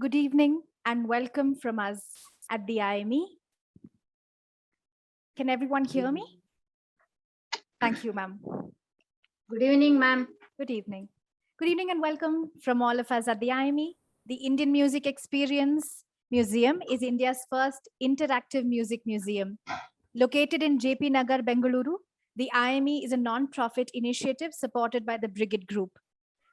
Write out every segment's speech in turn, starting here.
Good evening and welcome from us at the IME. Can everyone hear me? Thank you, ma'am. Good evening, ma'am. Good evening. Good evening and welcome from all of us at the IME. The Indian Music Experience Museum is India's first interactive music museum. Located in JP Nagar, Bengaluru, the IME is a non-profit initiative supported by the Brigade Group.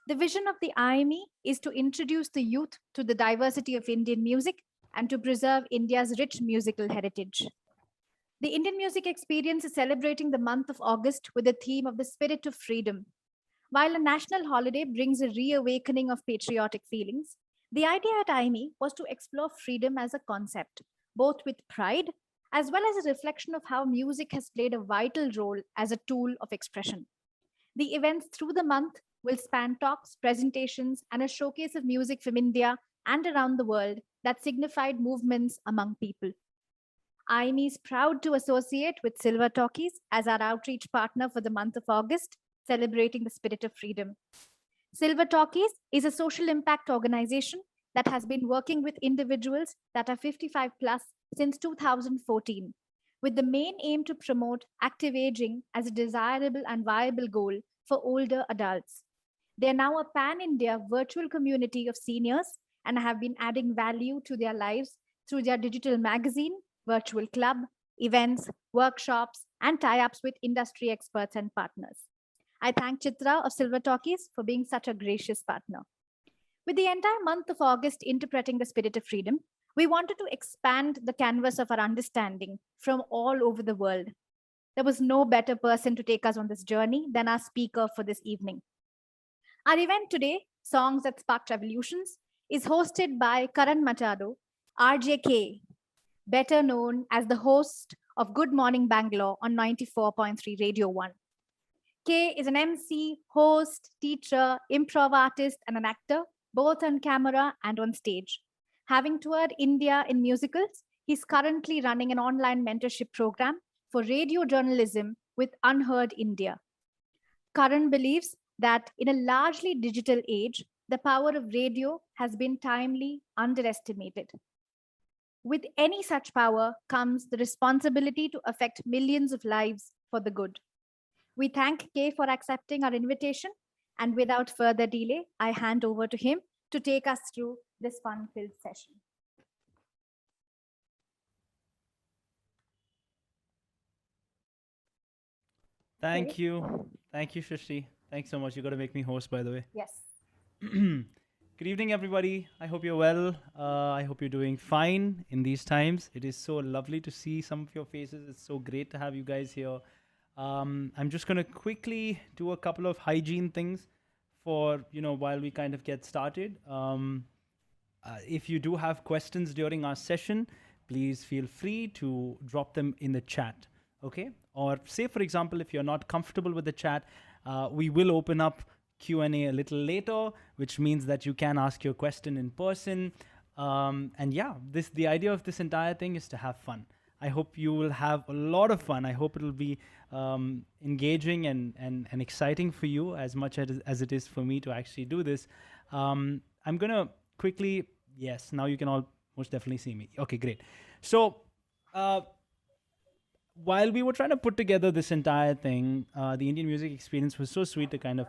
The vision of the IME is to introduce the youth to the diversity of Indian music and to preserve India's rich musical heritage. The Indian Music Experience is celebrating the month of August with the theme of the spirit of freedom. While a national holiday brings a reawakening of patriotic feelings, the idea at IME was to explore freedom as a concept, both with pride as well as a reflection of how music has played a vital role as a tool of expression. The events through the month will span talks, presentations, and a showcase of music from India and around the world that signified movements among people. IME is proud to associate with Silver Talkies as our outreach partner for the month of August, celebrating the spirit of freedom. Silver Talkies is a social impact organization that has been working with individuals that are 55 plus since 2014, with the main aim to promote active aging as a desirable and viable goal for older adults. They are now a pan India virtual community of seniors and have been adding value to their lives through their digital magazine, virtual club, events, workshops, and tie ups with industry experts and partners. I thank Chitra of Silver Talkies for being such a gracious partner. With the entire month of August interpreting the spirit of freedom, we wanted to expand the canvas of our understanding from all over the world. There was no better person to take us on this journey than our speaker for this evening. Our event today, Songs That Sparked Revolutions, is hosted by Karan Machado, RJK, better known as the host of Good Morning Bangalore on 94.3 Radio 1. K is an MC, host, teacher, improv artist, and an actor, both on camera and on stage. Having toured India in musicals, he's currently running an online mentorship program for radio journalism with Unheard India. Karan believes that in a largely digital age, the power of radio has been timely underestimated. With any such power comes the responsibility to affect millions of lives for the good. We thank Kay for accepting our invitation, and without further delay, I hand over to him to take us through this fun-filled session. Thank you. Thank you, Shrishti. Thanks so much. You're going to make me host, by the way. Yes. Good evening, everybody. I hope you're well. I hope you're doing fine in these times. It is so lovely to see some of your faces. It's so great to have you guys here. I'm just going to quickly do a couple of hygiene things for, while we kind of get started. If you do have questions during our session, please feel free to drop them in the chat. Okay? Or say, for example, if you're not comfortable with the chat, we will open up Q&A a little later, which means that you can ask your question in person. And yeah, the idea of this entire thing is to have fun. I hope you will have a lot of fun. I hope it'll be engaging and exciting for you as much as it is for me to actually do this. I'm going to quickly, yes, now you can all most definitely see me. Okay, great. So while we were trying to put together this entire thing, the Indian Music Experience was so sweet to kind of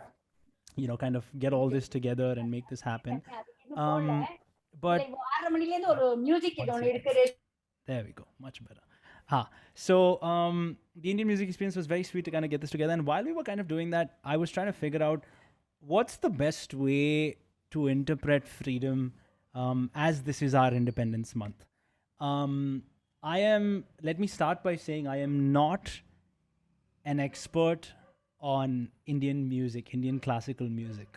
get all this together and make this happen. But there we go, much better. So the Indian Music Experience was very sweet to kind of get this together. And while we were kind of doing that, I was trying to figure out what's the best way to interpret freedom as this is our Independence Month. Let me start by saying I am not an expert on Indian music, Indian classical music.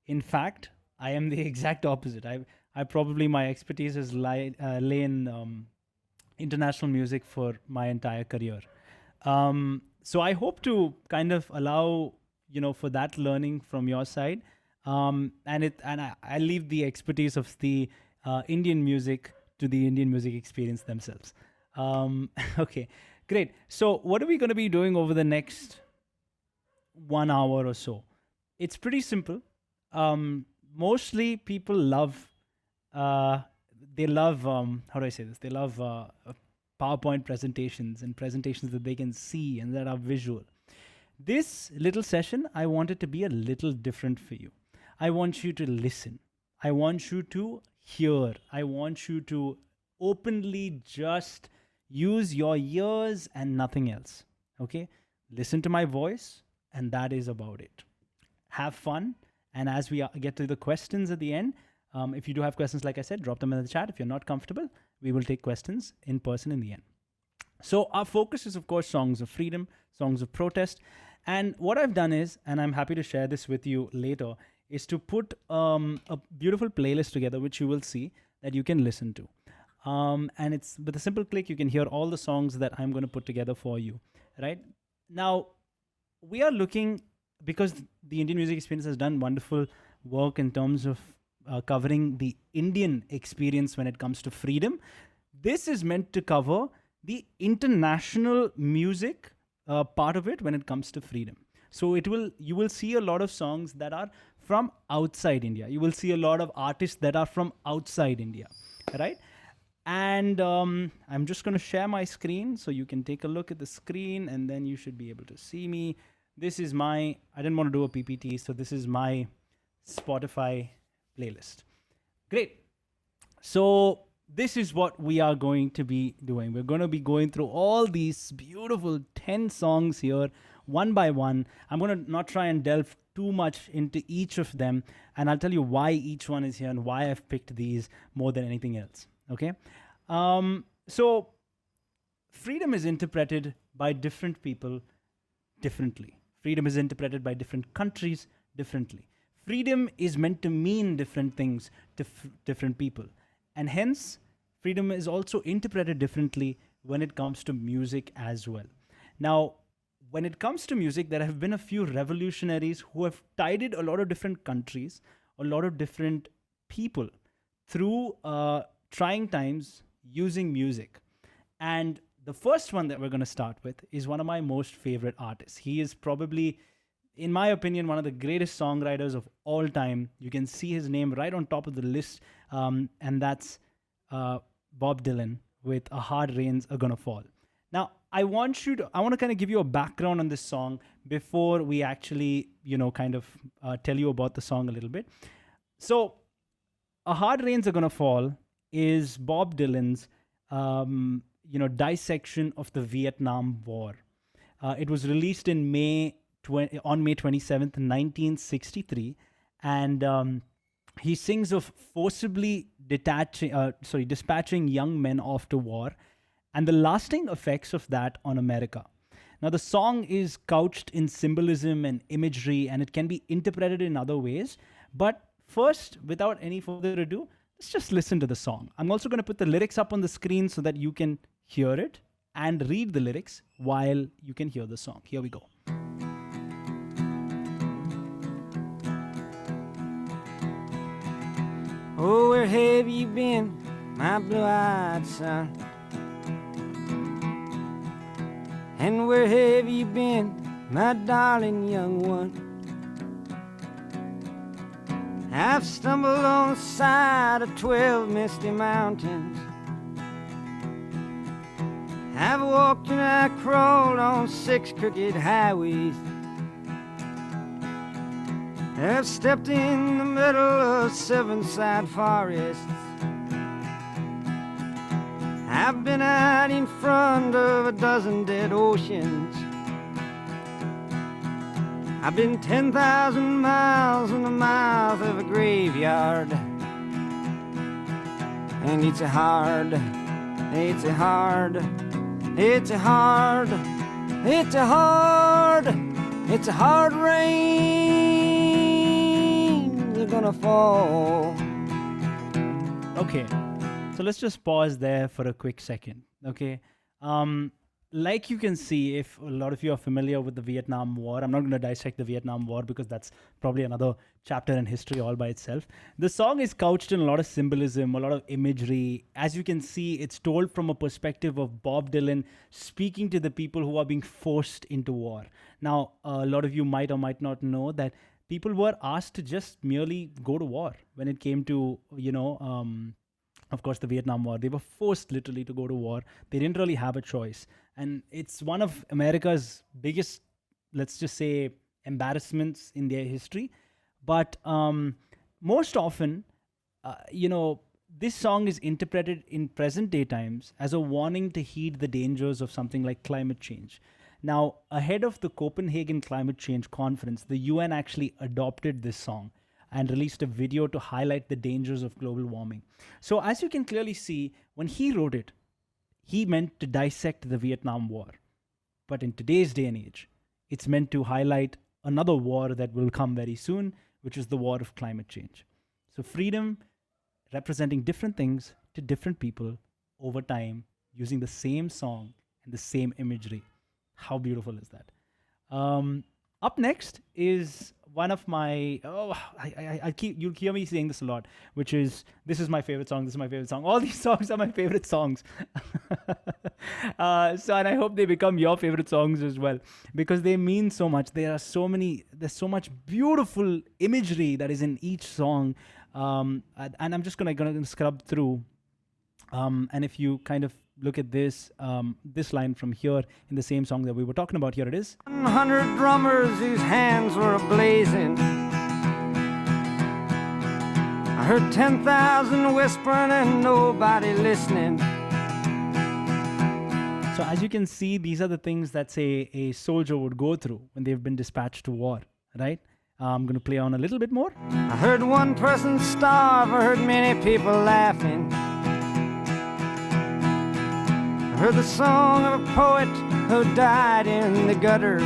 In fact, I am the exact opposite. I probably, my expertise has lay in international music for my entire career. So I hope to kind of allow, for that learning from your side. And I leave the expertise of the Indian music to the Indian Music Experience themselves. Okay, great. So what are we going to be doing over the next 1 hour or so? It's pretty simple. Mostly people love uh, they love how do I say this? They love PowerPoint presentations and presentations that they can see and that are visual. This little session, I want it to be a little different for you. I want you to listen. I want you to hear. I want you to openly just use your ears and nothing else. Okay? Listen to my voice, and that is about it. Have fun. And as we get to the questions at the end, if you do have questions, like I said, drop them in the chat. If you're not comfortable, we will take questions in person in the end. So our focus is, of course, songs of freedom, songs of protest. And what I've done is, and I'm happy to share this with you later, is to put a beautiful playlist together, which you will see that you can listen to. And it's with a simple click, you can hear all the songs that I'm going to put together for you, right? Now, we are looking, because the Indian Music Experience has done wonderful work in terms of covering the Indian experience when it comes to freedom. This is meant to cover the international music part of it when it comes to freedom. So you will see a lot of songs that are from outside India. You will see a lot of artists that are from outside India, right? And I'm just going to share my screen so you can take a look at the screen, and then you should be able to see me. This is I didn't want to do a PPT, so this is my Spotify playlist. Great. So this is what we are going to be doing. We're going to be going through all these beautiful 10 songs here, one by one. I'm going to not try and delve too much into each of them, and I'll tell you why each one is here and why I've picked these more than anything else. Okay? So freedom is interpreted by different people differently. Freedom is interpreted by different countries differently. Freedom is meant to mean different things to different people. And hence, freedom is also interpreted differently when it comes to music as well. Now, when it comes to music, there have been a few revolutionaries who have tided a lot of different countries, a lot of different people through trying times using music. And the first one that we're going to start with is one of my most favorite artists. He is probably, in my opinion, one of the greatest songwriters of all time. You can see his name right on top of the list, and that's Bob Dylan with "A Hard Rains Are Gonna Fall." Now, I want to kind of give you a background on this song before we actually, kind of tell you about the song a little bit. So, "A Hard Rains Are Gonna Fall" is Bob Dylan's, dissection of the Vietnam War. It was released in on May 27th, 1963, and he sings of forcibly dispatching young men off to war and the lasting effects of that on America. Now, the song is couched in symbolism and imagery, and it can be interpreted in other ways. But first, without any further ado, let's just listen to the song. I'm also going to put the lyrics up on the screen so that you can hear it and read the lyrics while you can hear the song. Here we go. Oh, where have you been, my blue-eyed son? And where have you been, my darling young one? I've stumbled on the side of 12 misty mountains. I've walked and I crawled on 6 crooked highways. I've stepped in the middle of 7 sad forests. I've been out in front of a dozen dead oceans. I've been 10,000 miles in the mouth of a graveyard. And it's a hard rain they're gonna fall. Okay, so let's just pause there for a quick second. Okay, like you can see, if a lot of you are familiar with the Vietnam War, I'm not going to dissect the Vietnam War because that's probably another chapter in history all by itself. The song is couched in a lot of symbolism, a lot of imagery. As you can see, it's told from a perspective of Bob Dylan speaking to the people who are being forced into war. Now, a lot of you might or might not know that people were asked to just merely go to war when it came to, of course, the Vietnam War. They were forced literally to go to war. They didn't really have a choice. And it's one of America's biggest, let's just say, embarrassments in their history. But most often, this song is interpreted in present day times as a warning to heed the dangers of something like climate change. Now, ahead of the Copenhagen Climate Change Conference, the UN actually adopted this song and released a video to highlight the dangers of global warming. So, as you can clearly see, when he wrote it, he meant to dissect the Vietnam War. But in today's day and age, it's meant to highlight another war that will come very soon, which is the war of climate change. So, freedom representing different things to different people over time using the same song and the same imagery. How beautiful is that? Up next is one of my, you'll hear me saying this a lot, which is, this is my favorite song, this is my favorite song. All these songs are my favorite songs. And I hope they become your favorite songs as well, because they mean so much. There's so much beautiful imagery that is in each song. And I'm just gonna scrub through. And if you kind of look at this line from here in the same song that we were talking about, here it is. 100 drummers whose hands were ablazing. I heard 10,000 whispering and nobody listening. So as you can see, these are the things that, say, a soldier would go through when they've been dispatched to war, right? I'm going to play on a little bit more. I heard one person starve, I heard many people laughing. I heard the song of a poet who died in the gutter.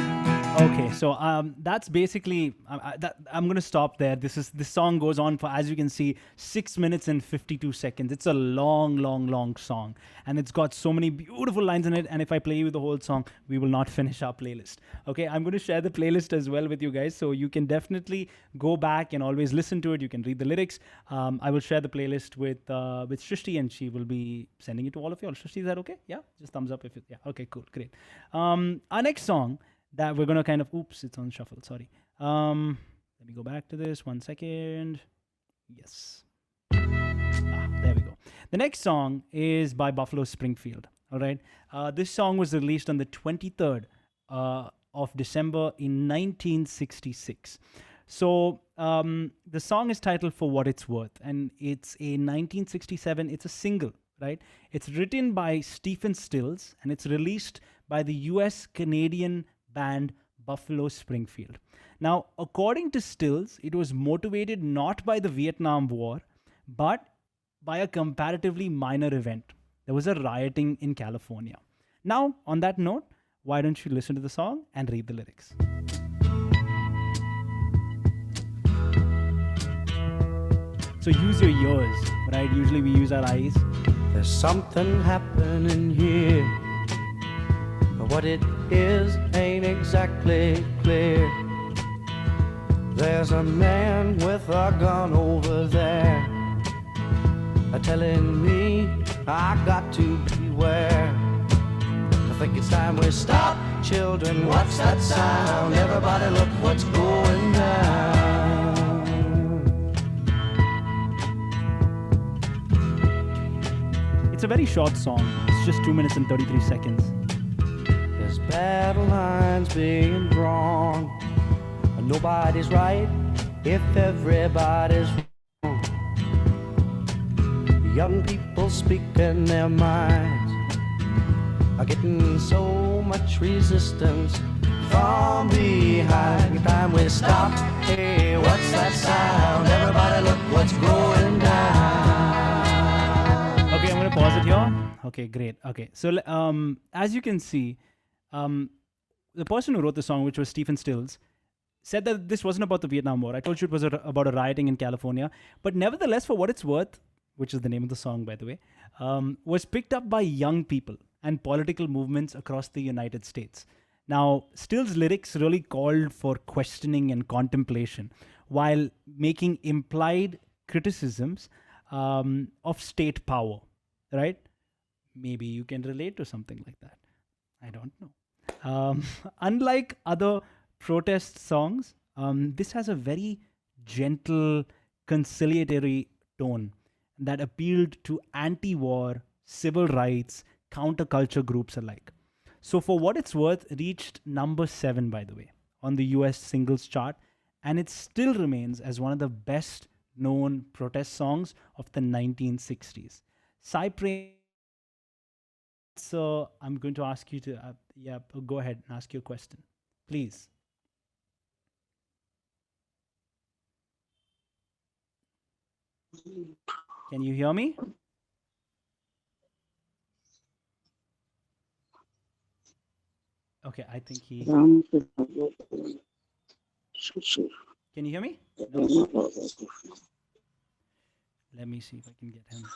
Okay, so that's basically, I'm going to stop there. This song goes on for, as you can see, 6 minutes and 52 seconds. It's a long, long, long song. And it's got so many beautiful lines in it. And if I play you the whole song, we will not finish our playlist. Okay, I'm going to share the playlist as well with you guys. So you can definitely go back and always listen to it. You can read the lyrics. I will share the playlist with Shrishti, and she will be sending it to all of you all. Shrishti, is that okay? Yeah, just thumbs up if it, yeah. Okay, cool, great. Our next song that we're going to kind of, oops, it's on shuffle, sorry. Let me go back to this, 1 second. Yes. There we go. The next song is by Buffalo Springfield, all right? This song was released on the 23rd of December in 1966. So the song is titled For What It's Worth, and it's a 1967, it's a single, right? It's written by Stephen Stills, and it's released by the US-Canadian band Buffalo Springfield. Now, according to Stills, it was motivated not by the Vietnam War, but by a comparatively minor event. There was a rioting in California. Now, on that note, why don't you listen to the song and read the lyrics? So use your ears, right? Usually we use our eyes. There's something happening here, but what it is ain't exactly clear. There's a man with a gun over there, telling me I got to beware. I think it's time we stop, children. What's that sound? Everybody look what's going down. It's a very short song. It's just 2 minutes and 33 seconds. There's battle lines being drawn. Nobody's right if everybody's wrong. Young people speaking their minds are getting so much resistance from behind. Time we stop. Hey, what's that sound? Everybody look what's going down. Okay, I'm going to pause it here. Okay, great. Okay, so as you can see, the person who wrote the song, which was Stephen Stills, said that this wasn't about the Vietnam War. I told you it was about a rioting in California. But nevertheless, For What It's Worth, which is the name of the song, by the way, was picked up by young people and political movements across the United States. Now, Stills' lyrics really called for questioning and contemplation while making implied criticisms of state power, right? Maybe you can relate to something like that. I don't know. Unlike other protest songs, This has a very gentle, conciliatory tone that appealed to anti war, civil rights, counterculture groups alike. So, for what it's worth, reached number 7, by the way, on the US singles chart, and it still remains as one of the best known protest songs of the 1960s. Cypress, so I'm going to ask you to, go ahead and ask your question, please. Can you hear me? Okay, I think he. Can you hear me? No. Let me see if I can get him up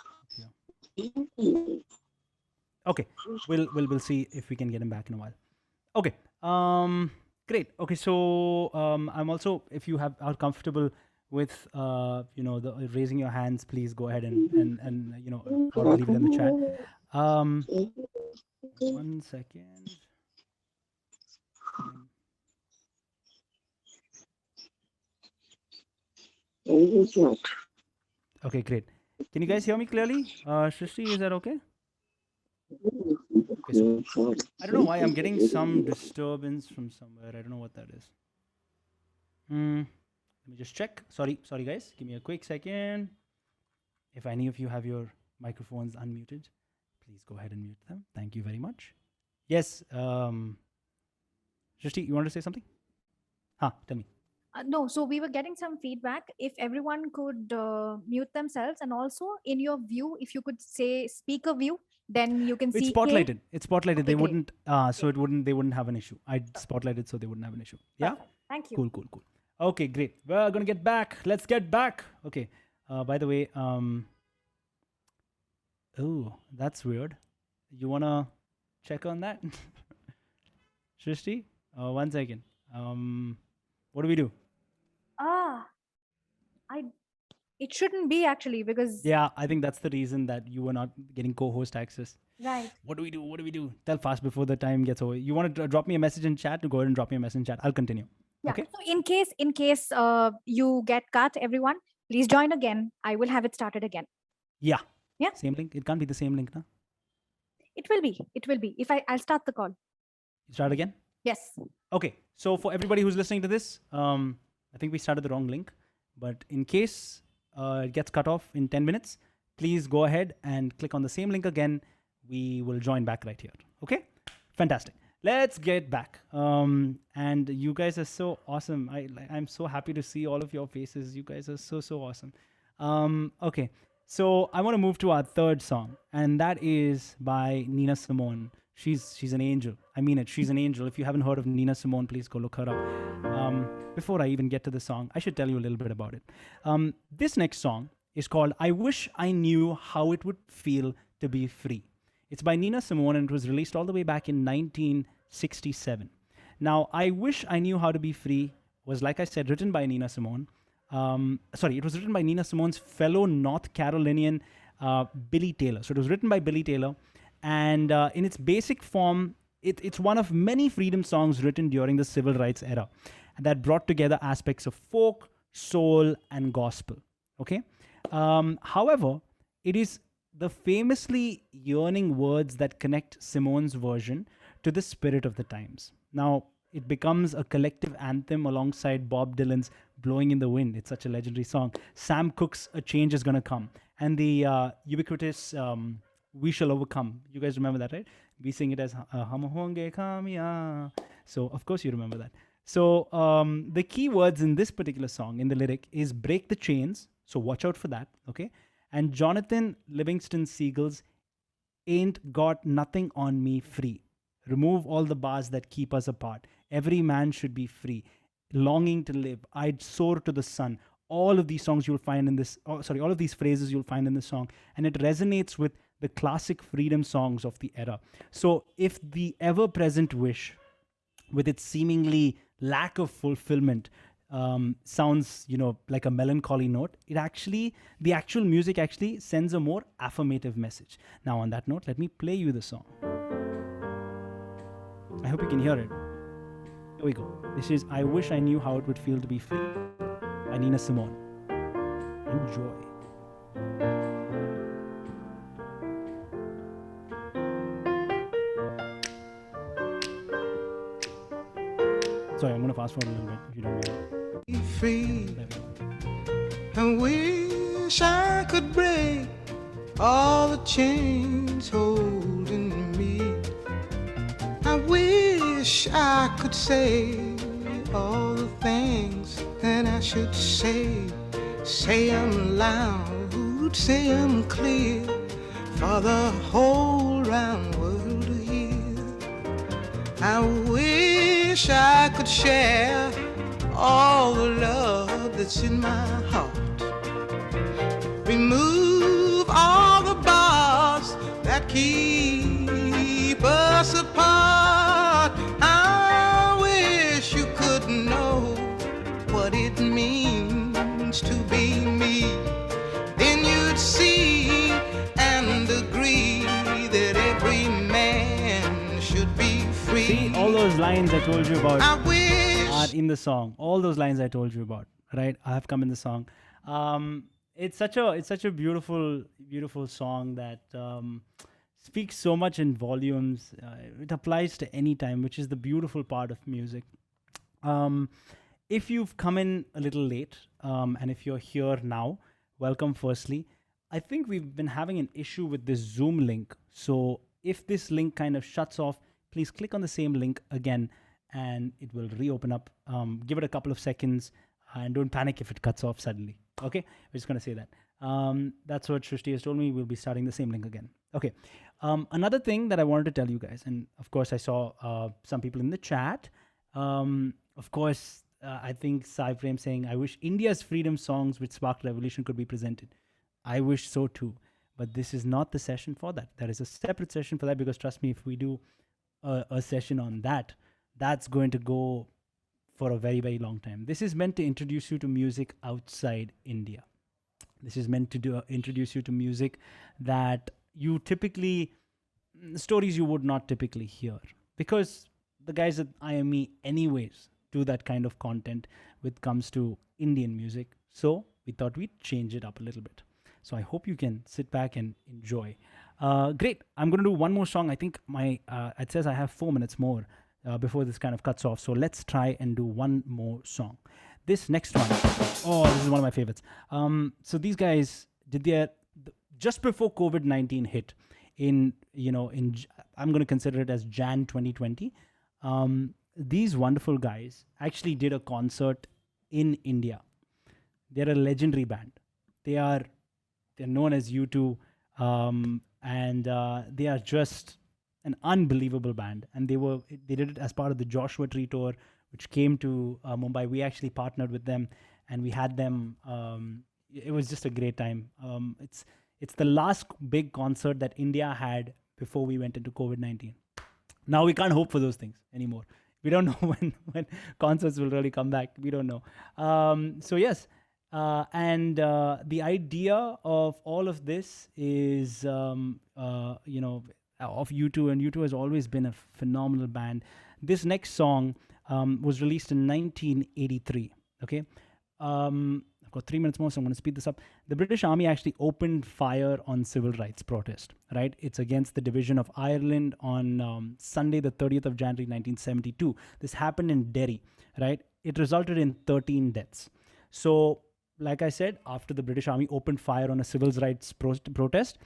here. Okay, we'll see if we can get him back in a while. Okay, great. Okay, so I'm also, if you are comfortable with the raising your hands, please go ahead and or leave it in the chat. 1 second. Okay, great. Can you guys hear me clearly? Shrishti, is that okay? Okay, so I don't know why I'm getting some disturbance from somewhere. I don't know what that is. Let me just check. Sorry guys. Give me a quick second. If any of you have your microphones unmuted, please go ahead and mute them. Thank you very much. Yes, Shrishti, you want to say something? Tell me. No, so we were getting some feedback. If everyone could mute themselves, and also in your view, if you could say speaker view, then you can see. It's spotlighted. It's spotlighted. Okay, they great. wouldn't. So it wouldn't. They wouldn't have an issue. I spotlighted, so they wouldn't have an issue. Yeah. Perfect. Thank you. Cool. Okay, great. We're gonna get back. Let's get back. Okay. By the way, oh, that's weird. You wanna check on that, Shrishti? 1 second. What do we do? It shouldn't be actually, because Yeah, I think that's the reason that you were not getting co-host access. right. What do we do? Tell fast before the time gets over. You want to drop me a message in chat? Go ahead and drop me a message in chat. I'll continue. Yeah. Okay. So in case you get cut, everyone, please join again. I will have it started again. Yeah. Yeah. Same link. It can't be the same link, no? It will be. If I'll start the call. You start again? Yes. Okay. So for everybody who's listening to this, I think we started the wrong link. But in case it gets cut off in 10 minutes, please go ahead and click on the same link again. We will join back right here. Okay? Fantastic. Let's get back. And you guys are so awesome. I'm so happy to see all of your faces. You guys are so awesome. Okay. So I want to move to our third song, and that is by Nina Simone. She's an angel. I mean it. She's an angel. If you haven't heard of Nina Simone, please go look her up. Before I even get to the song, I should tell you a little bit about it. This next song is called I Wish I Knew How It Would Feel to Be Free. It's by Nina Simone, and it was released all the way back in 1967. Now, I Wish I Knew How to Be Free was, like I said, written by Nina Simone. It was written by Nina Simone's fellow North Carolinian Billy Taylor. So it was written by Billy Taylor. And in its basic form, it's one of many freedom songs written during the civil rights era that brought together aspects of folk, soul, and gospel. Okay? However, it is the famously yearning words that connect Simone's version to the spirit of the times. Now, it becomes a collective anthem alongside Bob Dylan's Blowing in the Wind. It's such a legendary song. Sam Cooke's A Change Is Gonna Come. And the ubiquitous We Shall Overcome. You guys remember that, right? We sing it as Hum Honge Kamya. So, of course, you remember that. So, the key words in this particular song, in the lyric, is break the chains. So, watch out for that, okay? And Jonathan Livingston Seagull's Ain't Got Nothing on Me Free. Remove all the bars that keep us apart. Every man should be free. Longing to live. I'd soar to the sun. All of these songs you'll find in this, all of these phrases you'll find in this song. And it resonates with the classic freedom songs of the era. So if the ever-present wish, with its seemingly lack of fulfillment, sounds, like a melancholy note, the actual music actually sends a more affirmative message. Now, on that note, let me play you the song. I hope you can hear it. Here we go. This is I Wish I Knew How It Would Feel to Be Free by Nina Simone. Enjoy. Sorry, I'm going to fast forward a little bit if you don't mind. Be free. There we go. I wish I could break all the chains holding me. I wish I could say all the things that I should say. Say them loud, say them clear, for the whole round world to hear. I wish I could share all the love that's in my heart. Remove all the bars that keep us apart. I wish you could know what it means to be me. Then you'd see and agree that every man should be free. See, all those lines I told you about I wish are in the song. All those lines I told you about, right? I have come in the song. It's such a beautiful song that speaks so much in volumes. It applies to any time, which is the beautiful part of music. If you've come in a little late, and if you're here now, welcome firstly. I think we've been having an issue with this Zoom link. So if this link kind of shuts off, please click on the same link again and it will reopen up. Give it a couple of seconds and don't panic if it cuts off suddenly. Okay, we're just going to say that. That's what Shrishti has told me. We'll be starting the same link again. Okay. Another thing that I wanted to tell you guys, and of course I saw some people in the chat. Of course, I think Sai Prem saying, I wish India's freedom songs which sparked revolution could be presented. I wish so too. But this is not the session for that. There is a separate session for that because trust me, if we do a session on that, that's going to go for a very, very long time. This is meant to introduce you to music outside India. This is meant to introduce you to music that you typically, stories you would not typically hear. Because the guys at IME anyways do that kind of content when it comes to Indian music. So we thought we'd change it up a little bit. So I hope you can sit back and enjoy. Great. I'm going to do one more song. I think it says I have 4 minutes more before this kind of cuts off. So let's try and do one more song. This next one, this is one of my favorites. So these guys did just before COVID-19 hit I'm going to consider it as Jan 2020. These wonderful guys actually did a concert in India. They're a legendary band. They're known as U2, and they are just an unbelievable band. And they did it as part of the Joshua Tree tour, which came to Mumbai. We actually partnered with them, and we had them. It was just a great time. It's the last big concert that India had before we went into COVID-19. Now we can't hope for those things anymore. We don't know when concerts will really come back. We don't know. So yes, and the idea of all of this is, of U2, and U2 has always been a phenomenal band. This next song was released in 1983. Okay, I've got 3 minutes more, so I'm going to speed this up. The British Army actually opened fire on civil rights protest, right? It's against the division of Ireland on Sunday, the 30th of January, 1972. This happened in Derry, right? It resulted in 13 deaths. So, like I said, after the British Army opened fire on a civil rights protest,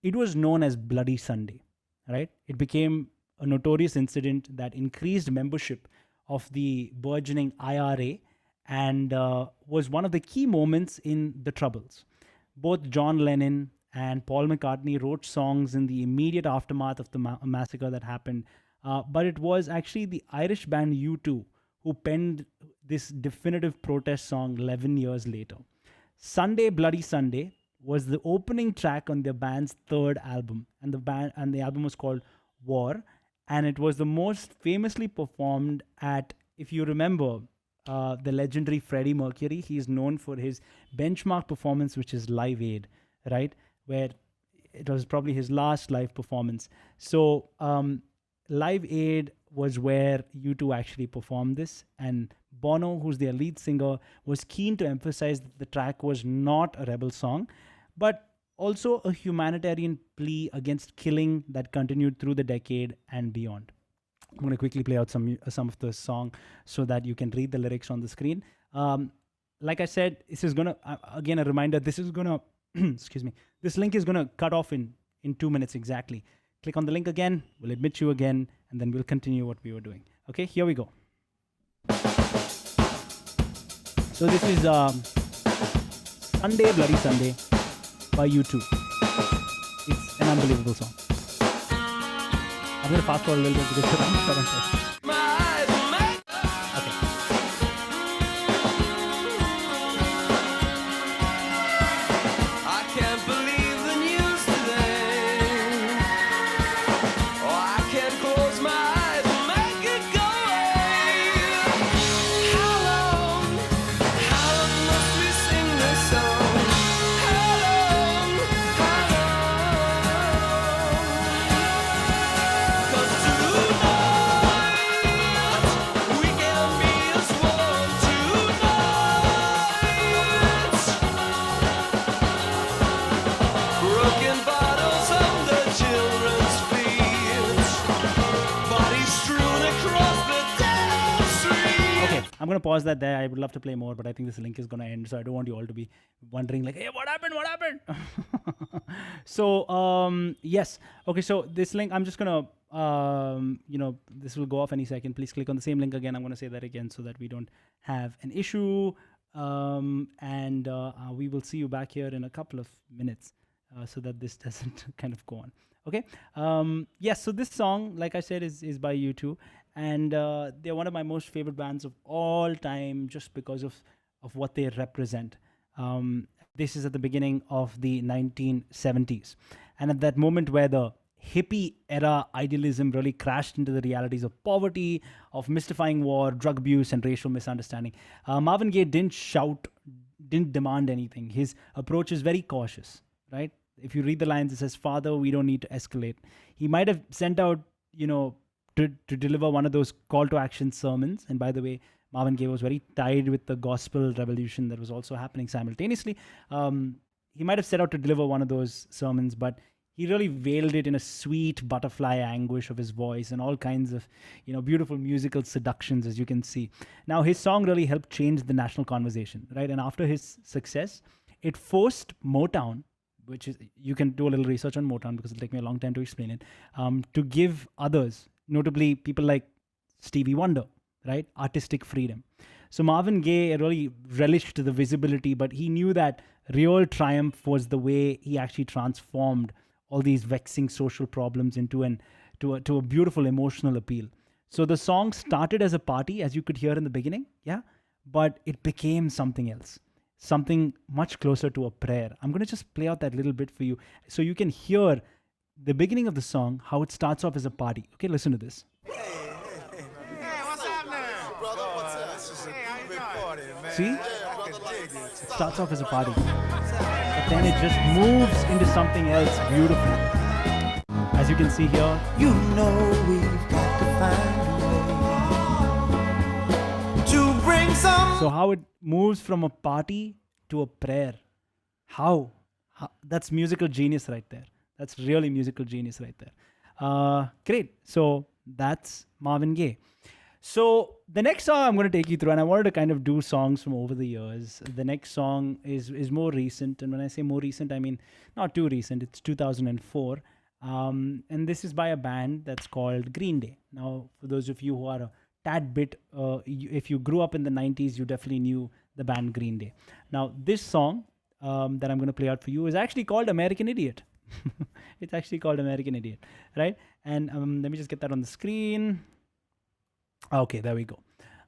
it was known as Bloody Sunday, right? It became a notorious incident that increased membership of the burgeoning IRA and was one of the key moments in the Troubles. Both John Lennon and Paul McCartney wrote songs in the immediate aftermath of the massacre that happened, but it was actually the Irish band U2 who penned this definitive protest song 11 years later. Sunday Bloody Sunday was the opening track on their band's third album, and the album was called War, and it was the most famously performed at, if you remember, the legendary Freddie Mercury. He is known for his benchmark performance, which is Live Aid, right? Where it was probably his last live performance. So Live Aid was where U2 actually performed this, and Bono, who's their lead singer, was keen to emphasize that the track was not a rebel song, but also a humanitarian plea against killing that continued through the decade and beyond. I'm going to quickly play out some of the song so that you can read the lyrics on the screen. Like I said, this is going to, again, a reminder, this is going to, excuse me, this link is going to cut off in 2 minutes exactly. Click on the link again, we'll admit you again, and then we'll continue what we were doing. Okay, here we go. So this is Sunday, Bloody Sunday by U2. It's an unbelievable song. I'm going to fast forward a little bit because I'm short on time. Okay. I can't believe the news today. Oh, I can't close my eyes and make it go away. How long must we sing this song? How long? 'Cause tonight we can be as one tonight. Broken bottles under children's feet, bodies strewn across the dead street. Okay, I'm going to pause that there. I would love to play more, but I think this link is going to end, so I don't want you all to be wondering like, hey, what happened? So, yes. Okay, so this link, I'm just going to, this will go off any second. Please click on the same link again. I'm going to say that again so that we don't have an issue. And we will see you back here in a couple of minutes so that this doesn't kind of go on. Okay. Yes, so this song, like I said, is by U2. And they're one of my most favorite bands of all time just because of what they represent. This is at the beginning of the 1970s. And at that moment where the hippie era idealism really crashed into the realities of poverty, of mystifying war, drug abuse, and racial misunderstanding, Marvin Gaye didn't shout, didn't demand anything. His approach is very cautious, right? If you read the lines, it says, "Father, we don't need to escalate." He might have sent out, to deliver one of those call to action sermons. And by the way, Marvin Gaye was very tied with the gospel revolution that was also happening simultaneously. He might have set out to deliver one of those sermons, but he really veiled it in a sweet butterfly anguish of his voice and all kinds of, beautiful musical seductions, as you can see. Now, his song really helped change the national conversation, right? And after his success, it forced Motown, which is, you can do a little research on Motown because it'll take me a long time to explain it, to give others, notably people like Stevie Wonder, right, artistic freedom. So Marvin Gaye really relished the visibility, but he knew that real triumph was the way he actually transformed all these vexing social problems into a beautiful emotional appeal. So the song started as a party, as you could hear in the beginning, yeah, but it became something else, something much closer to a prayer. I'm going to just play out that little bit for you so you can hear the beginning of the song, how it starts off as a party. Okay, listen to this. Hey, what's happening? Brother, what's up? This is a big party, man. See? Yeah, I can dig it. It starts off as a party, but then it just moves into something else beautiful. As you can see here, You know we've got to find a way to bring some. so how it moves from a party to a prayer. How? That's musical genius right there. That's really musical genius right there. Great. So that's Marvin Gaye. So the next song I'm going to take you through, and I wanted to kind of do songs from over the years. The next song is more recent. And when I say more recent, I mean not too recent. It's 2004. And this is by a band that's called Green Day. Now, for those of you who are a tad bit, if you grew up in the 90s, you definitely knew the band Green Day. Now, this song that I'm going to play out for you is actually called American Idiot. It's actually called American Idiot, right? And let me just get that on the screen. Okay, there we go.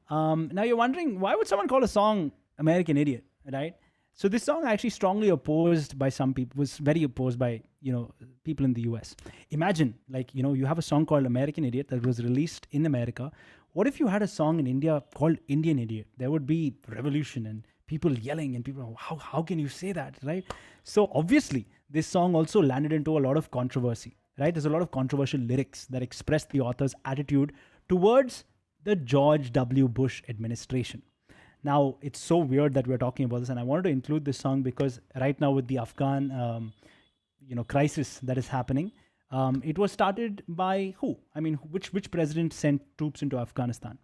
Now you're wondering, why would someone call a song American Idiot, right? So this song actually strongly opposed by some people, was very opposed by, people in the US. Imagine, you have a song called American Idiot that was released in America. What if you had a song in India called Indian Idiot? There would be revolution and people yelling and people, how can you say that, right? So obviously, this song also landed into a lot of controversy, right? There's a lot of controversial lyrics that express the author's attitude towards the George W. Bush administration. Now, it's so weird that we're talking about this, and I wanted to include this song because right now with the Afghan, crisis that is happening, it was started by who? I mean, which president sent troops into Afghanistan?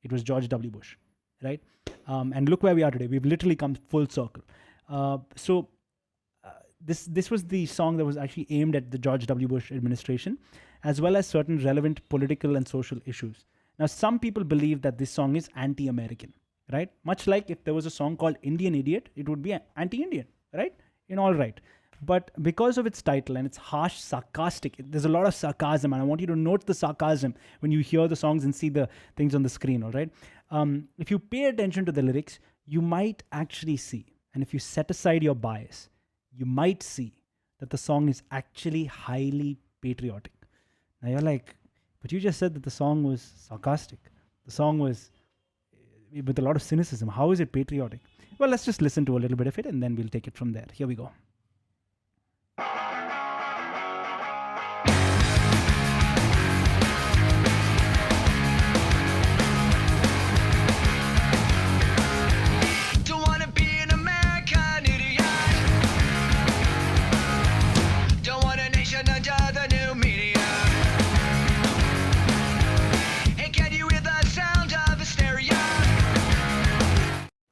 It was George W. Bush, right? And look where we are today. We've literally come full circle. This was the song that was actually aimed at the George W. Bush administration, as well as certain relevant political and social issues. Now, some people believe that this song is anti-American, right? Much like if there was a song called Indian Idiot, it would be anti-Indian, right? In all right. But because of its title and its harsh, sarcastic, there's a lot of sarcasm, and I want you to note the sarcasm when you hear the songs and see the things on the screen, all right? If you pay attention to the lyrics, you might actually see, and if you set aside your bias, you might see that the song is actually highly patriotic. Now you're like, but you just said that the song was sarcastic. The song was with a lot of cynicism. How is it patriotic? Well, let's just listen to a little bit of it and then we'll take it from there. Here we go.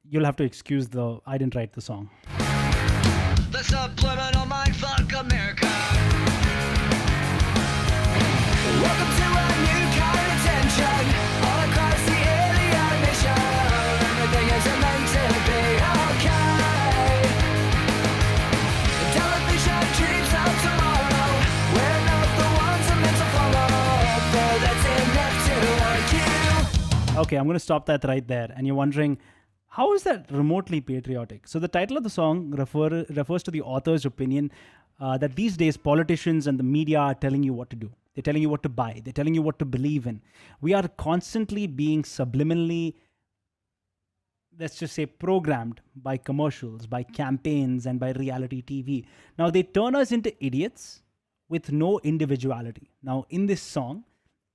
You'll have to excuse I didn't write the song. The subliminal mindfuck America. Welcome to a new kind of tension all across the alien mission. Everything isn't meant to be okay. Television dreams of tomorrow. We're not the ones I'm meant to follow. Though that's enough to argue. Okay, I'm going to stop that right there. And you're wondering, how is that remotely patriotic? So the title of the song refers to the author's opinion that these days politicians and the media are telling you what to do. They're telling you what to buy. They're telling you what to believe in. We are constantly being subliminally, let's just say, programmed by commercials, by campaigns, and by reality TV. Now, they turn us into idiots with no individuality. Now, in this song,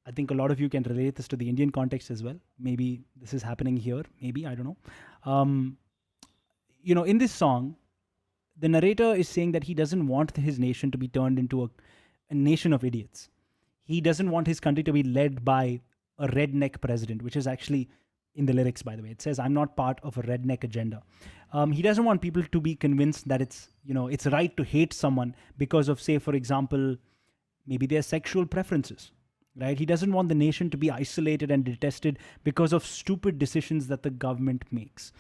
I think a lot of you can relate this to the Indian context as well. Maybe this is happening here. Maybe, I don't know. In this song, the narrator is saying that he doesn't want his nation to be turned into a nation of idiots. He doesn't want his country to be led by a redneck president, which is actually in the lyrics, by the way. It says, I'm not part of a redneck agenda. He doesn't want people to be convinced that it's right to hate someone because of, say, for example, maybe their sexual preferences. Right? He doesn't want the nation to be isolated and detested because of stupid decisions that the government makes.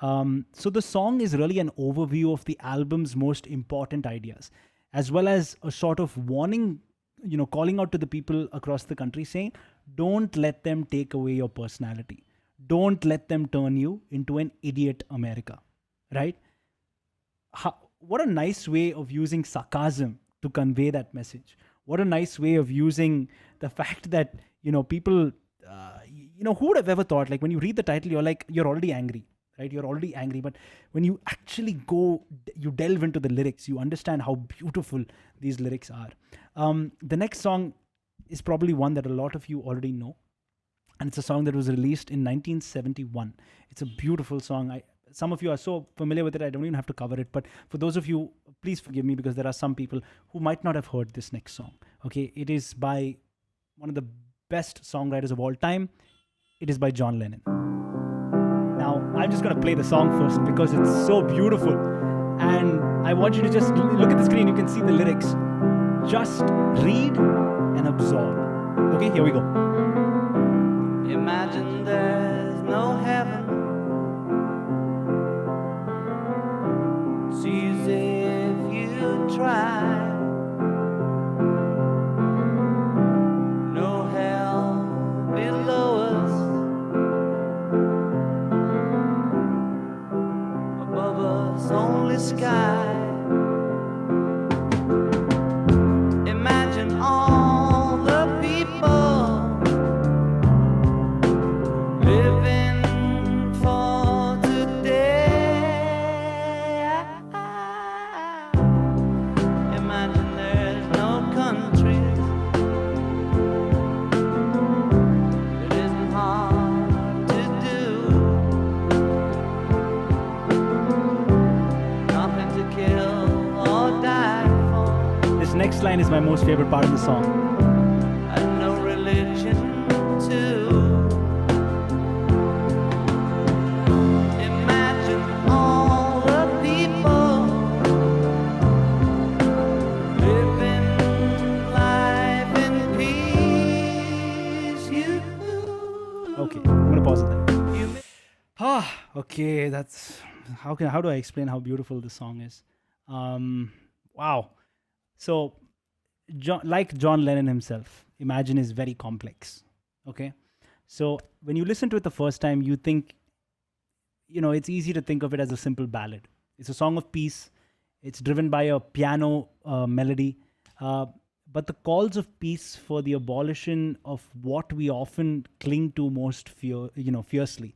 So the song is really an overview of the album's most important ideas, as well as a sort of warning, calling out to the people across the country saying, don't let them take away your personality. Don't let them turn you into an idiot America. Right? What a nice way of using sarcasm to convey that message. What a nice way of using the fact that, people, who would have ever thought, like when you read the title, you're already angry, right? You're already angry. But when you actually you delve into the lyrics, you understand how beautiful these lyrics are. The next song is probably one that a lot of you already know. And it's a song that was released in 1971. It's a beautiful song. Some of you are so familiar with it, I don't even have to cover it. But for those of you, please forgive me because there are some people who might not have heard this next song. Okay, it is by one of the best songwriters of all time. It is by John Lennon. Now, I'm just going to play the song first because it's so beautiful. And I want you to just look at the screen. You can see the lyrics. Just read and absorb. Okay, here we go. Imagine there's no heaven. It's easy if you try. No hell below us. Above us, only sky. Imagine all the people living my most favorite part of the song. and no religion too. Imagine all the people living life in peace. You. Okay, I'm gonna pause it there. Okay, that's how do I explain how beautiful this song is? Wow. So, like John Lennon himself, Imagine is very complex. Okay, so when you listen to it the first time, you think, it's easy to think of it as a simple ballad. It's a song of peace. It's driven by a piano melody. But the calls of peace for the abolition of what we often cling to most fiercely.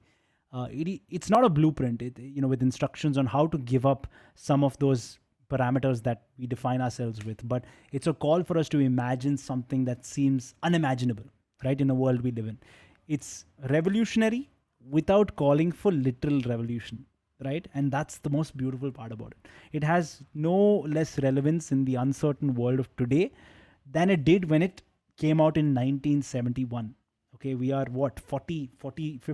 It's not a blueprint, with instructions on how to give up some of those parameters that we define ourselves with. But it's a call for us to imagine something that seems unimaginable, right, in the world we live in. It's revolutionary without calling for literal revolution, right? And that's the most beautiful part about it. It has no less relevance in the uncertain world of today than it did when it came out in 1971. Okay, we are 50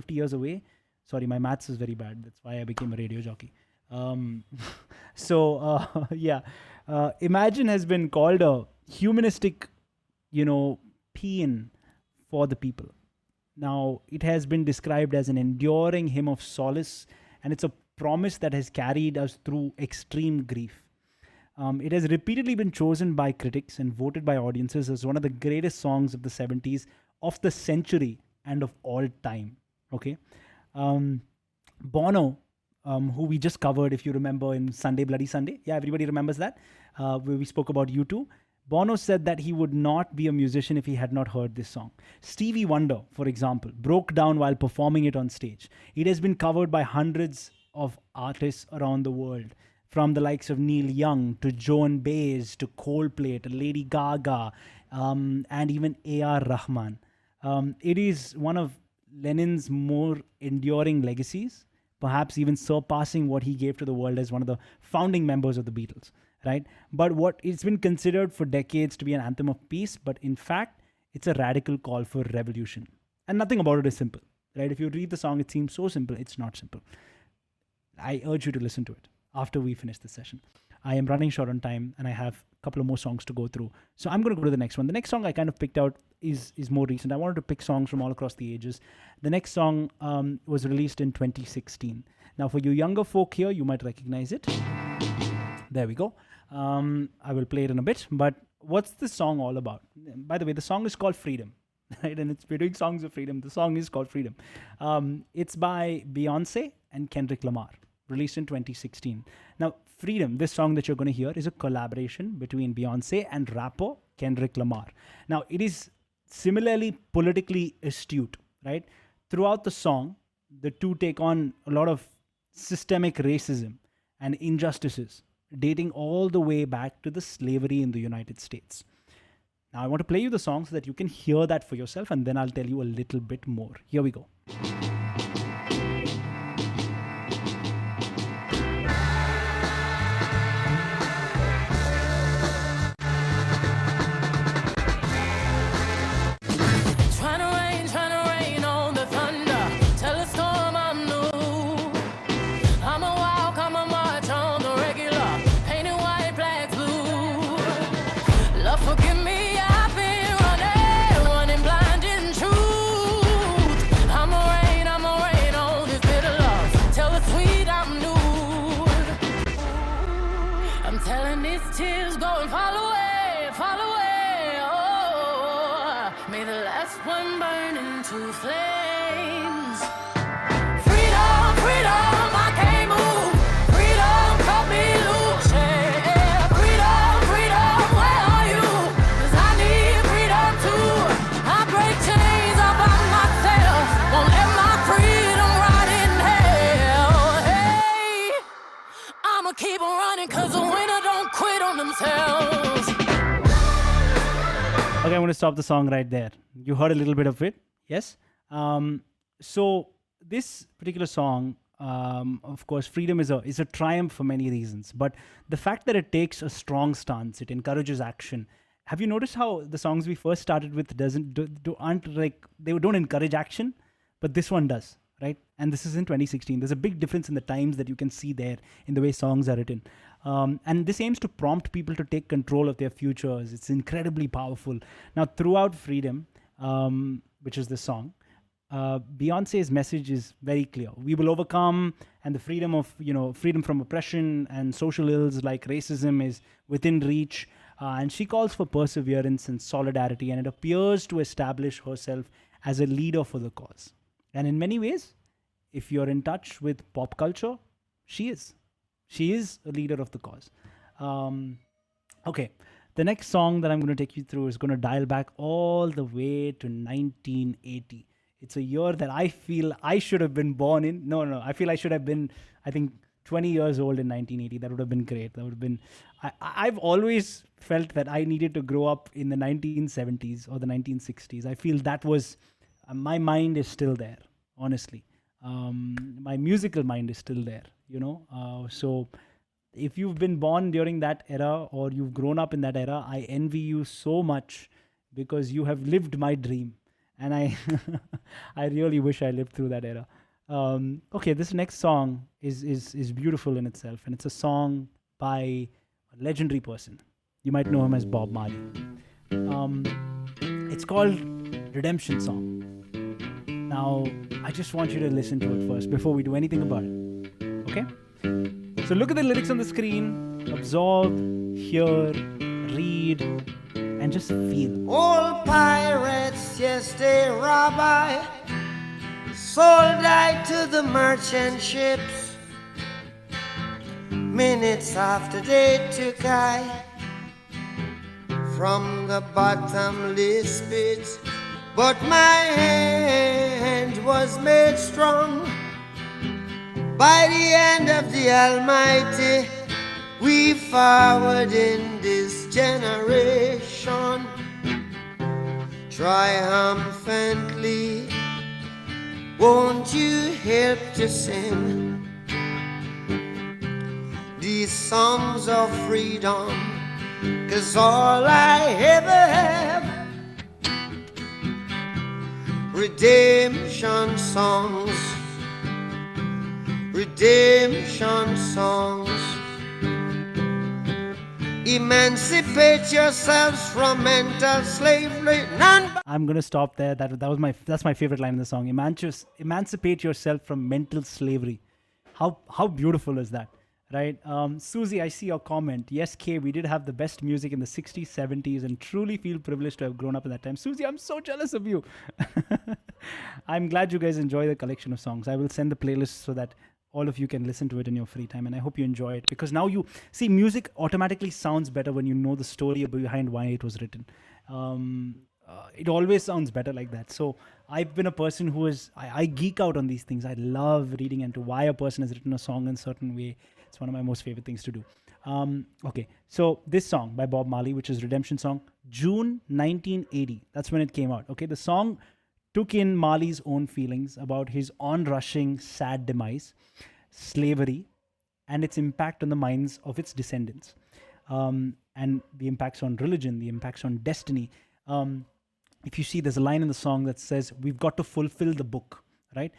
years away. Sorry, my maths is very bad. That's why I became a radio jockey. Imagine has been called a humanistic, paean for the people. Now, it has been described as an enduring hymn of solace, and it's a promise that has carried us through extreme grief. It has repeatedly been chosen by critics and voted by audiences as one of the greatest songs of the 70s, of the century, and of all time. Okay. Bono, who we just covered, if you remember, in Sunday Bloody Sunday. Yeah, everybody remembers that, where we spoke about U2. Bono said that he would not be a musician if he had not heard this song. Stevie Wonder, for example, broke down while performing it on stage. It has been covered by hundreds of artists around the world, from the likes of Neil Young to Joan Baez to Coldplay to Lady Gaga, and even A.R. Rahman. It is one of Lennon's more enduring legacies, perhaps even surpassing what he gave to the world as one of the founding members of the Beatles, right? But what it's been considered for decades to be an anthem of peace, but in fact, it's a radical call for revolution. And nothing about it is simple, right? If you read the song, it seems so simple. It's not simple. I urge you to listen to it after we finish this session. I am running short on time and I have a couple of more songs to go through. So I'm going to go to the next one. The next song I kind of picked out is more recent. I wanted to pick songs from all across the ages. The next song was released in 2016. Now, for you younger folk here, you might recognize it. There we go. I will play it in a bit. But what's the song all about? By the way, the song is called Freedom. Right? And we're doing songs of freedom. The song is called Freedom. It's by Beyonce and Kendrick Lamar, released in 2016. Now, Freedom, this song that you're going to hear, is a collaboration between Beyonce and rapper Kendrick Lamar. Now, it is similarly politically astute, right? Throughout the song, the two take on a lot of systemic racism and injustices, dating all the way back to the slavery in the United States. Now, I want to play you the song so that you can hear that for yourself, and then I'll tell you a little bit more. Here we go. Tears go and fall away, oh, may the last one burn into flames. Freedom, freedom, I can't move. Freedom, cut me loose, yeah. Freedom, freedom, where are you? 'Cause I need freedom too. I break chains all by myself, won't let my freedom rot in hell. Hey, I'ma keep on running 'cause the winner don't quit on themselves. Okay, I'm going to stop the song right there. You heard a little bit of it, yes? So this particular song, of course, Freedom is a triumph for many reasons. But the fact that it takes a strong stance, it encourages action, have you noticed how the songs we first started with aren't like, they don't encourage action, but this one does, right? And this is in 2016. There's a big difference in the times that you can see there in the way songs are written. And this aims to prompt people to take control of their futures. It's incredibly powerful. Now, throughout Freedom, which is the song, Beyonce's message is very clear. We will overcome, and the freedom of, freedom from oppression and social ills like racism is within reach. And she calls for perseverance and solidarity, and it appears to establish herself as a leader for the cause. And in many ways, if you're in touch with pop culture, she is. She is a leader of the cause. Okay, the next song that I'm going to take you through is going to dial back all the way to 1980. It's a year that I feel I should have been born in. No, I feel I should have been, I think, 20 years old in 1980. That would have been great. That would have been, I've always felt that I needed to grow up in the 1970s or the 1960s. I feel that was, my mind is still there, honestly. My musical mind is still there, so if you've been born during that era or you've grown up in that era, I envy you so much because you have lived my dream. And I I really wish I lived through that era. Okay, this next song is beautiful in itself, and it's a song by a legendary person. You might know him as Bob Marley. It's called Redemption Song. Now, I just want you to listen to it first before we do anything about it. Okay? So look at the lyrics on the screen, absorb, hear, read, and just feel. Old pirates, yes, they rob I, sold I to the merchant ships. Minutes after they took I from the bottomless pit, but my hand was made strong by the hand of the Almighty. We forward in this generation triumphantly. Won't you help to sing these songs of freedom? 'Cause all I ever have, redemption songs, redemption songs. Emancipate yourselves from mental slavery. I'm gonna stop there. That's my favorite line in the song. Emancipate yourself from mental slavery. How beautiful is that, right? Susie, I see your comment. Yes, Kay, we did have the best music in the 60s, 70s, and truly feel privileged to have grown up in that time. Susie, I'm so jealous of you. I'm glad you guys enjoy the collection of songs. I will send the playlist so that all of you can listen to it in your free time, and I hope you enjoy it, because now you see music automatically sounds better when you know the story behind why it was written. It always sounds better like that. So I've been a person who I geek out on these things. I love reading into why a person has written a song in a certain way. It's one of my most favorite things to do. Okay, so this song by Bob Marley, which is Redemption Song, June 1980. That's when it came out. Okay, the song took in Marley's own feelings about his onrushing, sad demise, slavery, and its impact on the minds of its descendants, and the impacts on religion, the impacts on destiny. If you see, there's a line in the song that says, "We've got to fulfill the book," right?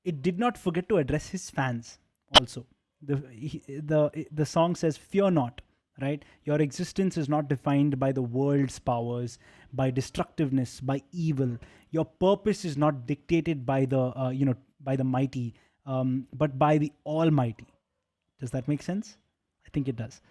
It did not forget to address his fans also. The song says, "Fear not," right? Your existence is not defined by the world's powers, by destructiveness, by evil. Your purpose is not dictated by by the mighty, but by the Almighty. Does that make sense? I think it does.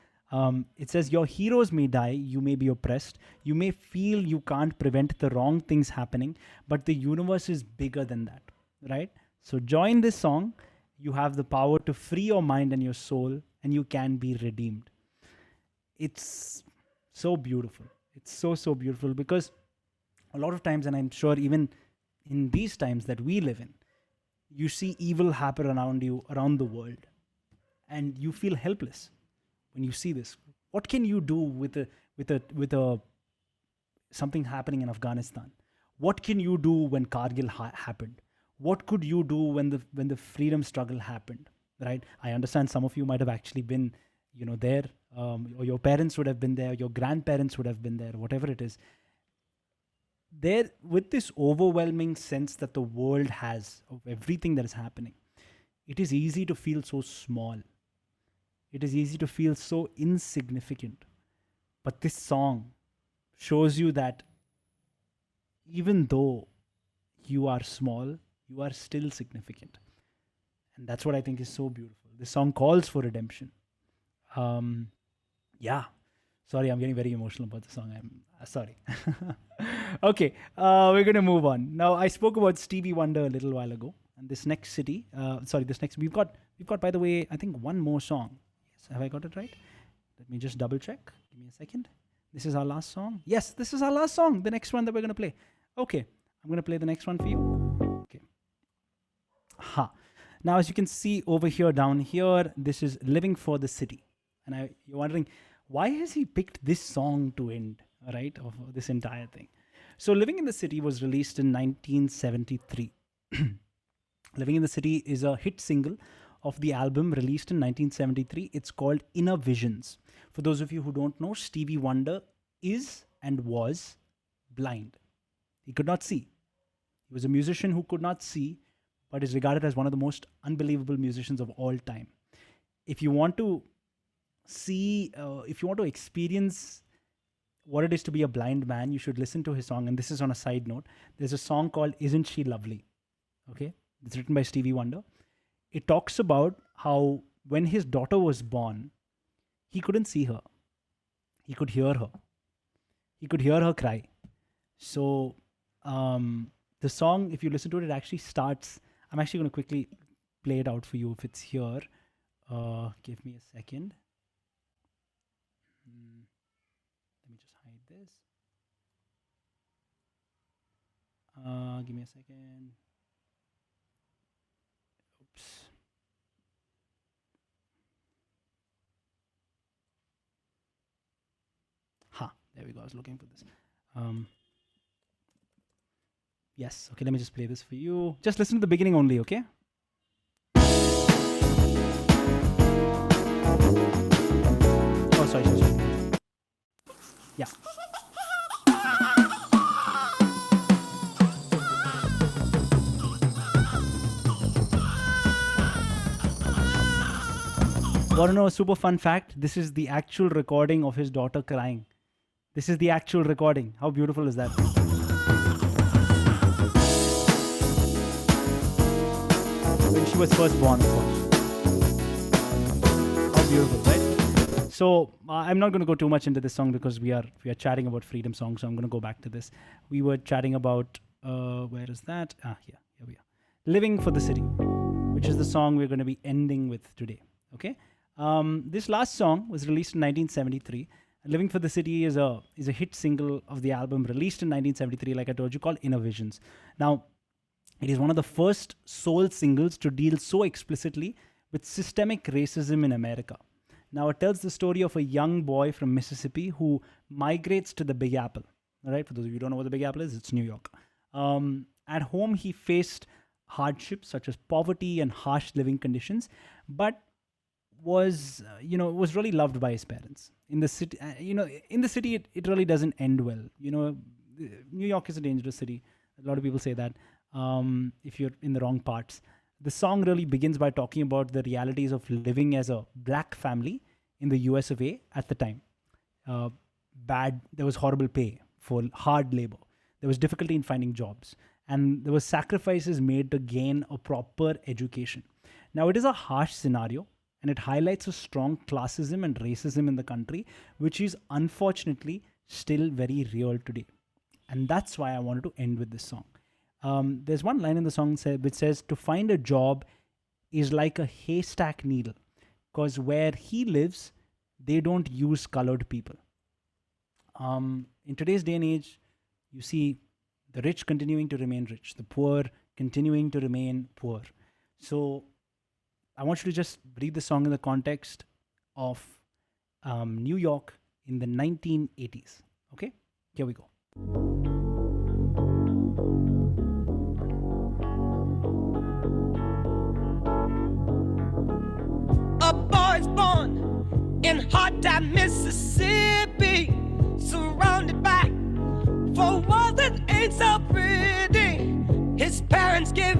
It says, your heroes may die, you may be oppressed, you may feel you can't prevent the wrong things happening, but the universe is bigger than that, right? So join this song. You have the power to free your mind and your soul, and you can be redeemed. It's so beautiful. It's so beautiful, because a lot of times, and I'm sure even in these times that we live in, you see evil happen around you, around the world, and you feel helpless when you see this. What can you do with something happening in Afghanistan? What can you do when Kargil happened? What could you do when the freedom struggle happened? Right? I understand some of you might have actually been, there or your parents would have been there, your grandparents would have been there, whatever it is. There, with this overwhelming sense that the world has of everything that is happening, it is easy to feel so small. It is easy to feel so insignificant. But this song shows you that even though you are small, you are still significant. And that's what I think is so beautiful. This song calls for redemption. Yeah. Sorry, I'm getting very emotional about the song. I'm sorry. Okay, we're going to move on. Now, I spoke about Stevie Wonder a little while ago. And this next we've got, by the way, I think one more song. Yes, have I got it right? Let me just double check. Give me a second. This is our last song. Yes, this is our last song. The next one that we're going to play. Okay, I'm going to play the next one for you. Okay. Now, as you can see over here, down here, this is Living for the City. And you're wondering, why has he picked this song to end, right, of this entire thing? So Living in the City was released in 1973. Living in the City is a hit single of the album released in 1973. It's called Inner Visions. For those of you who don't know, Stevie Wonder is and was blind. He could not see. He was a musician who could not see, but is regarded as one of the most unbelievable musicians of all time. If you want to experience what it is to be a blind man, you should listen to his song. And this is on a side note. There's a song called Isn't She Lovely? Okay, it's written by Stevie Wonder. It talks about how when his daughter was born, he couldn't see her. He could hear her. He could hear her cry. So the song, if you listen to it, it actually starts. I'm actually going to quickly play it out for you if it's here. Give me a second. Let me just hide this. Give me a second. Oops. There we go. I was looking for this. Yes. Okay, let me just play this for you. Just listen to the beginning only, okay? Oh, sorry. Yeah. Want to know a super fun fact? This is the actual recording of his daughter crying. This is the actual recording. How beautiful is that? When she was first born, of course. How beautiful, right? So I'm not going to go too much into this song because we are chatting about freedom songs. So I'm going to go back to this. We were chatting about where is that? Here we are. Living for the City, which is the song we're going to be ending with today. Okay. This last song was released in 1973. Living for the City is a hit single of the album released in 1973, like I told you, called Inner Visions. Now, it is one of the first soul singles to deal so explicitly with systemic racism in America. Now, it tells the story of a young boy from Mississippi who migrates to the Big Apple. All right, for those of you who don't know what the Big Apple is, it's New York. At home, he faced hardships such as poverty and harsh living conditions, but was really loved by his parents. In the city, it really doesn't end well. New York is a dangerous city. A lot of people say that if you're in the wrong parts. The song really begins by talking about the realities of living as a black family in the US of A at the time. There was horrible pay for hard labor. There was difficulty in finding jobs. And there were sacrifices made to gain a proper education. Now, it is a harsh scenario, and it highlights a strong classism and racism in the country, which is unfortunately still very real today. And that's why I wanted to end with this song. There's one line in the song which says, to find a job is like a haystack needle, because where he lives, they don't use colored people. In today's day and age, you see the rich continuing to remain rich, the poor continuing to remain poor. So I want you to just read the song in the context of New York in the 1980s. Okay? Here we go. A boy's born in hot time Mississippi, surrounded by four walls that ain't so pretty. His parents give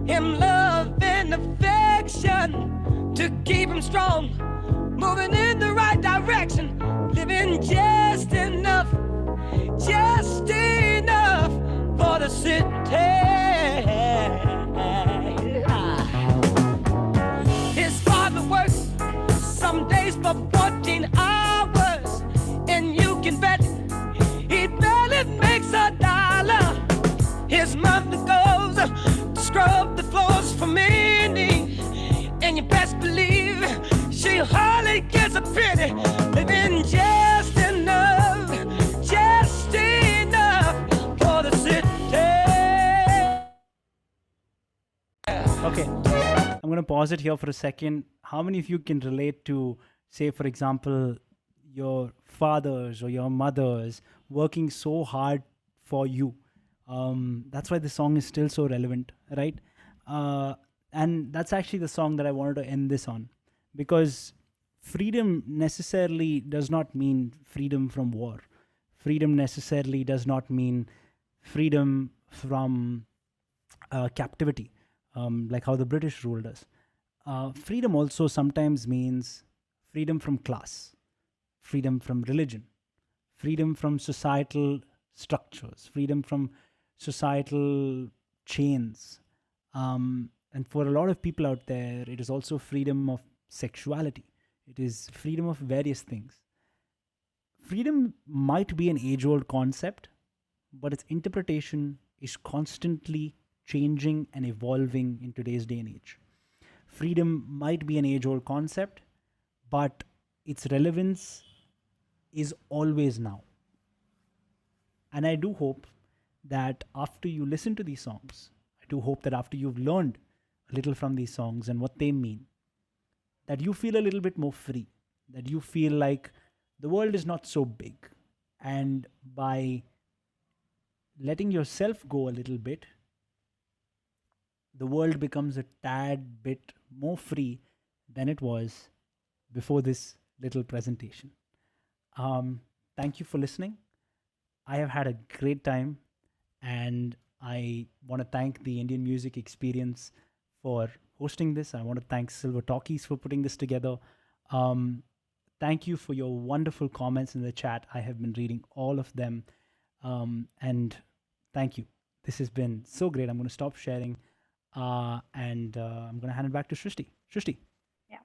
him love and affection to keep him strong, moving in the right direction, living just enough for the city. His father works some days for 14 hours, and you can bet he barely makes a dollar. His mother goes to scrub the floors for many, and you best believe she hardly gets a penny, living just enough for the city. Okay, I'm going to pause it here for a second. How many of you can relate to, say, for example, your fathers or your mothers working so hard for you? That's why the song is still so relevant, right? And that's actually the song that I wanted to end this on, because freedom necessarily does not mean freedom from war. Freedom necessarily does not mean freedom from captivity, like how the British ruled us. Freedom also sometimes means freedom from class, freedom from religion, freedom from societal structures, freedom from societal chains. And for a lot of people out there, it is also freedom of sexuality. It is freedom of various things. Freedom might be an age-old concept, but its interpretation is constantly changing and evolving in today's day and age. Freedom might be an age-old concept, but its relevance is always now. And I do hope that after you listen to these songs, I do hope that after you've learned a little from these songs and what they mean, that you feel a little bit more free, that you feel like the world is not so big. And by letting yourself go a little bit, the world becomes a tad bit more free than it was before this little presentation. Thank you for listening. I have had a great time, and I want to thank the Indian Music Experience for hosting this. I want to thank Silver Talkies for putting this together. Thank you for your wonderful comments in the chat. I have been reading all of them. And thank you. This has been so great. I'm going to stop sharing, and I'm going to hand it back to Shrishti. Shrishti. Yeah.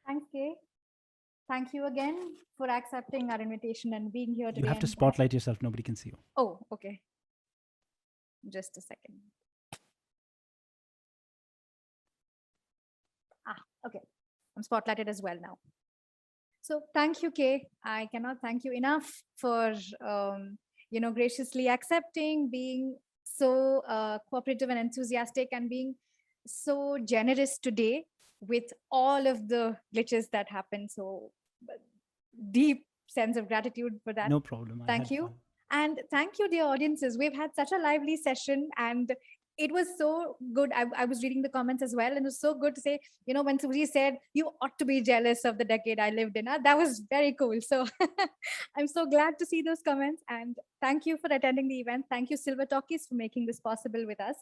Thanks, Kay. Thank you again for accepting our invitation and being here today. You have to spotlight yourself. Nobody can see you. Oh, okay. Just a second. Okay. I'm spotlighted as well now. So thank you, Kay. I cannot thank you enough for, graciously accepting, being so cooperative and enthusiastic, and being so generous today with all of the glitches that happened. So deep sense of gratitude for that. No problem. Thank you. And thank you, dear audiences. We've had such a lively session, and it was so good. I was reading the comments as well, and it was so good to say, when Suji said, you ought to be jealous of the decade I lived in. That was very cool. So I'm so glad to see those comments, and thank you for attending the event. Thank you, Silver Talkies, for making this possible with us.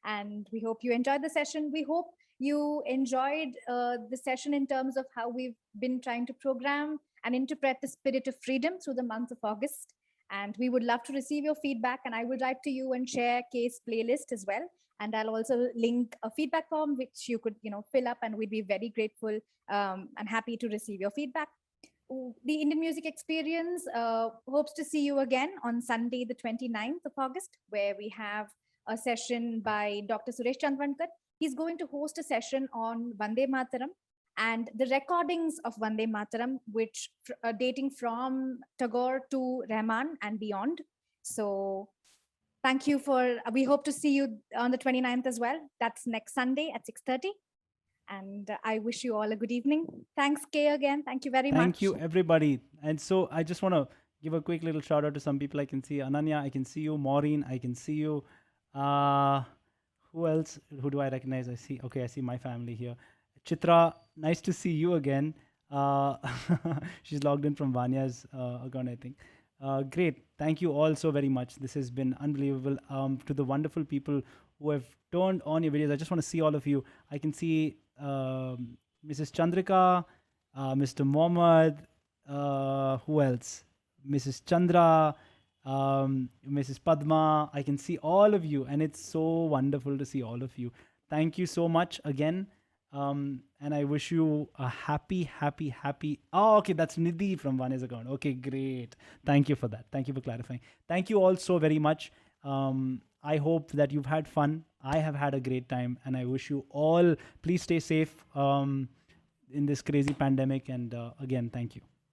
And we hope you enjoyed the session. We hope you enjoyed the session in terms of how we've been trying to program and interpret the spirit of freedom through the month of August. And we would love to receive your feedback, and I will write to you and share Kay's playlist as well. And I'll also link a feedback form which you could, fill up, and we'd be very grateful and happy to receive your feedback. The Indian Music Experience hopes to see you again on Sunday, the 29th of August, where we have a session by Dr. Suresh Chandwankar. He's going to host a session on Vande Mataram and the recordings of Vande Mataram, which dating from Tagore to Rahman and beyond. So thank you we hope to see you on the 29th as well. That's next Sunday at 6:30. And I wish you all a good evening. Thanks, Kay, again. Thank you very much. Thank you, everybody. And so I just want to give a quick little shout out to some people I can see. Ananya, I can see you. Maureen, I can see you. Who else? Who do I recognize? I see my family here. Chitra, nice to see you again. Uh, she's logged in from Vanya's account, I think. Great. Thank you all so very much. This has been unbelievable. To the wonderful people who have turned on your videos, I just want to see all of you. I can see Mrs. Chandrika, Mr. Mohammed, who else? Mrs. Chandra, Mrs. Padma. I can see all of you, and it's so wonderful to see all of you. Thank you so much again. And I wish you a happy. Oh, okay, that's Nidhi from Vanya's account. Okay, great. Thank you for that. Thank you for clarifying. Thank you all so very much. I hope that you've had fun. I have had a great time, and I wish you all please stay safe in this crazy pandemic. And again, thank you.